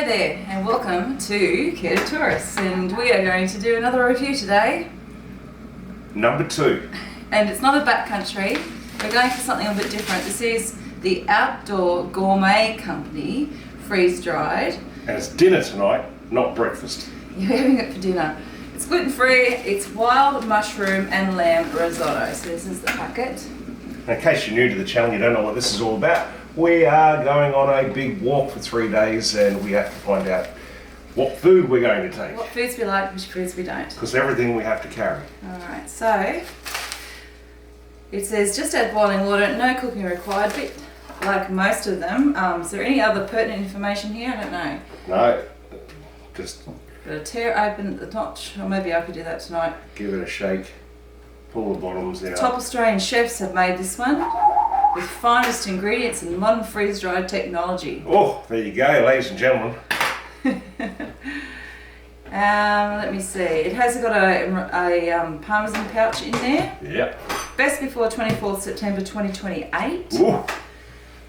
Hello there and welcome to Candid Tourists, and we are going to do another review today. Number 2. And it's not a backcountry, we're going for something a bit different. This is the Outdoor Gourmet Company, freeze-dried. And it's dinner tonight, not breakfast. You're having it for dinner. It's gluten-free, it's wild mushroom and lamb risotto. So this is the packet. In case you're new to the channel, you don't know what this is all about, we are going on a big walk for 3 days and we have to find out what food we're going to take. What foods we like, which foods we don't. Because everything we have to carry. Alright, so it says just add boiling water, no cooking required, bit like most of them. Is there any other pertinent information here? I don't know. No, just Got to tear open the notch, or maybe I could do that tonight. give it a shake, pull the bottoms out. Top Australian chefs have made this one with finest ingredients and modern freeze-dried technology. Oh, there you go, ladies and gentlemen. Let me see. It has got a parmesan pouch in there. Yep. Best before 24th September 2028. Ooh.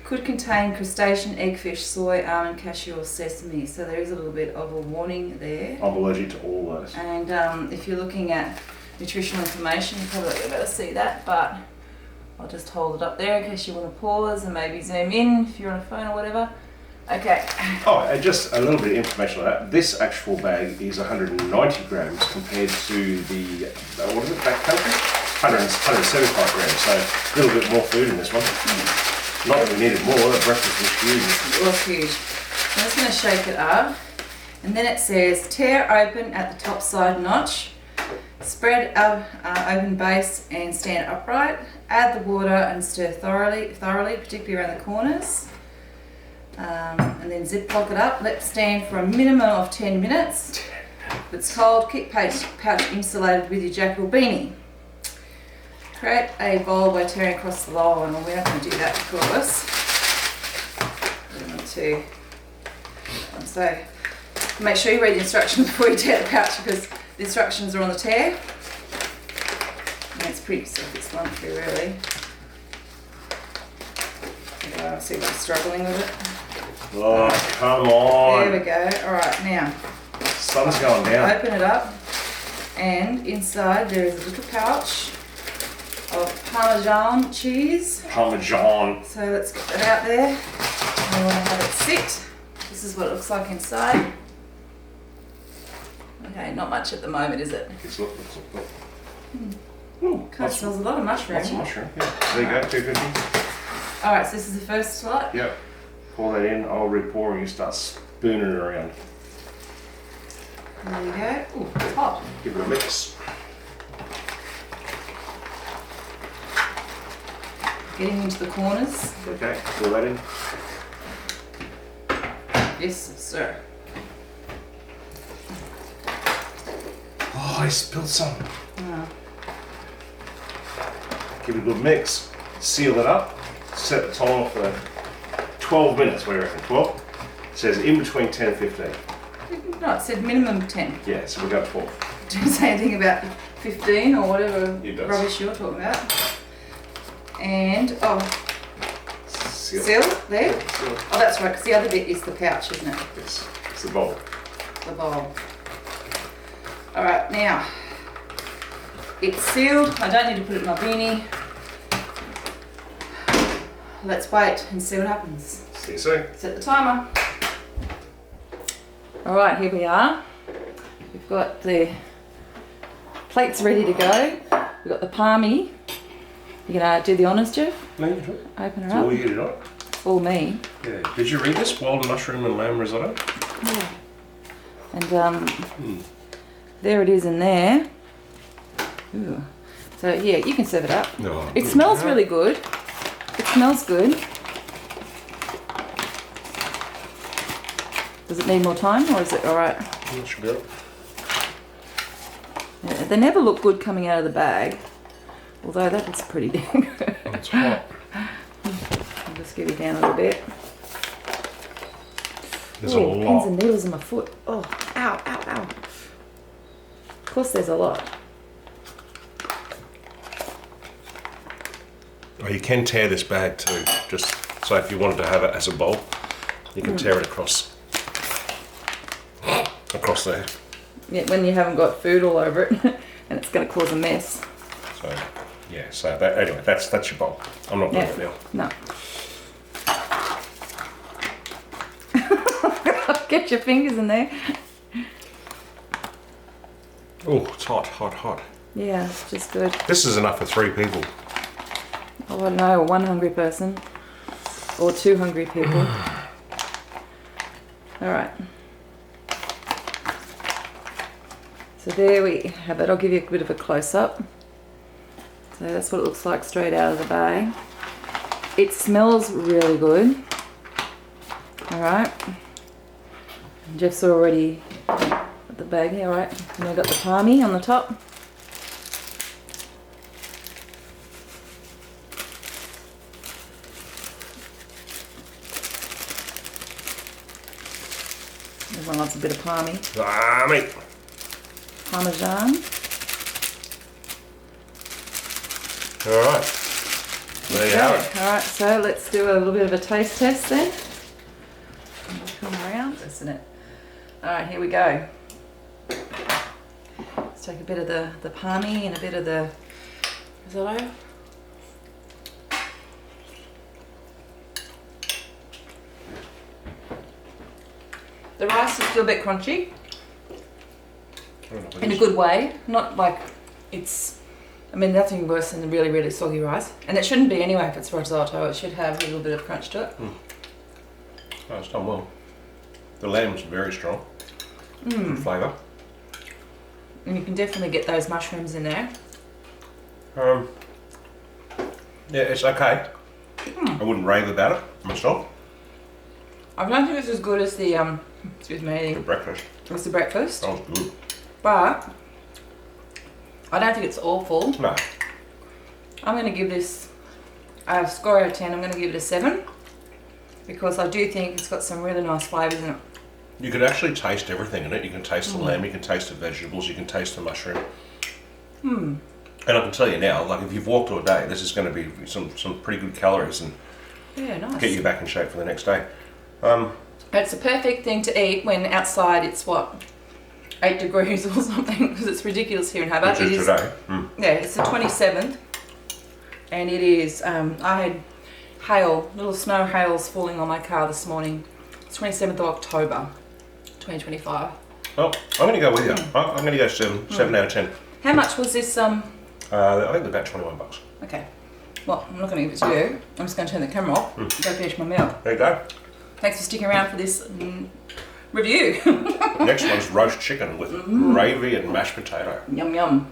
Could contain crustacean, eggfish, soy, almond, cashew or sesame. So there is a little bit of a warning there. I'm allergic to all those. And if you're looking at nutritional information, you probably won't be able to see that, but I'll just hold it up there in case you want to pause and maybe zoom in if you're on a phone or whatever. Okay. Oh, and just a little bit of information on that. This actual bag is 190 grams compared to the, what is it, backcountry? 175 grams, so a little bit more food in this one. Not that we needed more, the breakfast was huge. It was huge. I'm just going to shake it up. And then it says, tear open at the top side notch. Spread open base and stand upright. Add the water and stir thoroughly, particularly around the corners. And then zip-lock it up. Let it stand for a minimum of 10 minutes. If it's cold, keep pouch insulated with your jacket or beanie. Create a bowl by tearing across the lower one. Well, we're not going to do that, of course. We want to. So make sure you read the instructions before you tear the pouch, because the instructions are on the tear. And it's pretty self-explanatory, really. See if I'm struggling with it. Oh, come on. There we go. Alright, now. Sun's going down. Open it up, and inside there is a little pouch of Parmesan cheese. Parmesan. So let's get that out there. We want to have it sit. This is what it looks like inside. Okay, not much at the moment, is it? Look. Ooh, Kind of smells a lot of mushroom. lots of mushroom. Yeah. There you go, 250. Alright, so this is the first slot. Yep. Pour that in, I'll re-pour and you start spooning it around. There you go. Ooh, it's hot. Give it a mix. Getting into the corners. Okay, pour that in. Yes, sir. Oh, I spilled some. Oh. Give it a good mix. Seal it up. Set the timer for 12 minutes, what do you reckon? 12? It says in between 10 and 15. No, it said minimum 10. Yeah, so we'll go 12. Didn't say anything about 15 or whatever It does. rubbish you're talking about. And, seal there? Yeah, seal. Oh, that's right, because the other bit is the pouch, isn't it? Yes, it's the bowl. The bowl. Alright, now, it's sealed. I don't need to put it in my beanie. Let's wait and see what happens. See you soon. Set the timer. Alright, here we are. We've got the plates ready to go. We've got the palmy. You gonna do the honours, Jeff? No, you do it. Open her It's up. all you get it on. All me. Yeah. Did you read this? Wild mushroom and lamb risotto? Yeah. And there it is in there. Ooh. So yeah, you can serve it up. No. It smells really good. It smells good. Does it need more time, or is it alright? That should be it. Yeah, they never look good coming out of the bag. Although that looks pretty dang good. Oh, it's hot. I'll just get it down a little bit. There's Ooh, a pins lot. and needles in my foot. Oh, ow, ow, ow. Of course there's a lot. Oh, you can tear this bag too, just so if you wanted to have it as a bowl, you can tear it across. across there. Yeah, when you haven't got food all over it, and it's going to cause a mess. So, yeah. So that, anyway, that's your bowl. I'm not doing it now. No. Get your fingers in there. Oh, it's hot, hot, hot. Yeah, it's just good. This is enough for 3 people. Oh, I don't know, one hungry person. Or 2 hungry people. Alright. So there we have it. I'll give you a bit of a close-up. So that's what it looks like straight out of the bag. It smells really good. Alright. Jeff's already got the bag here, alright. And I've got the palmy on the top. Everyone loves a bit of palmy. Palmy. Parmesan. Alright. There you have it. Alright, so let's do a little bit of a taste test then. Come around, isn't it? Alright, here we go. Let's take a bit of the palmy and a bit of the risotto. The rice is still a bit crunchy. In a good way. Not like it's, I mean, nothing worse than the really, really soggy rice. And it shouldn't be anyway if it's risotto. It should have a little bit of crunch to it. Oh, it's done well. The lamb's very strong. Good flavour. And you can definitely get those mushrooms in there. Yeah, it's okay. I wouldn't rave about it myself. I don't think it's as good as the, excuse me, For breakfast. as the breakfast. That was good. But I don't think it's awful. No. I'm going to give this a score out of 10. I'm going to give it a 7 because I do think it's got some really nice flavours in it. You could actually taste everything in it. You can taste the lamb, you can taste the vegetables, you can taste the mushroom. And I can tell you now, like if you've walked all day, this is going to be some pretty good calories and Yeah, nice. get you back in shape for the next day. It's a perfect thing to eat when outside it's what, 8 degrees or something, because it's ridiculous here in Hobart. Which is today. Yeah, it's the 27th, and it is. I had hail, little snow hails falling on my car this morning. It's 27th of October, 2025. Well, I'm going to go with you. I'm going to go 7 out of 10. How much was this? I think they're about $21. Okay. Well, I'm not going to give it to you. I'm just going to turn the camera off. Go finish my meal. There you go. Thanks for sticking around for this review. Next one's roast chicken with gravy and mashed potato. Yum yum.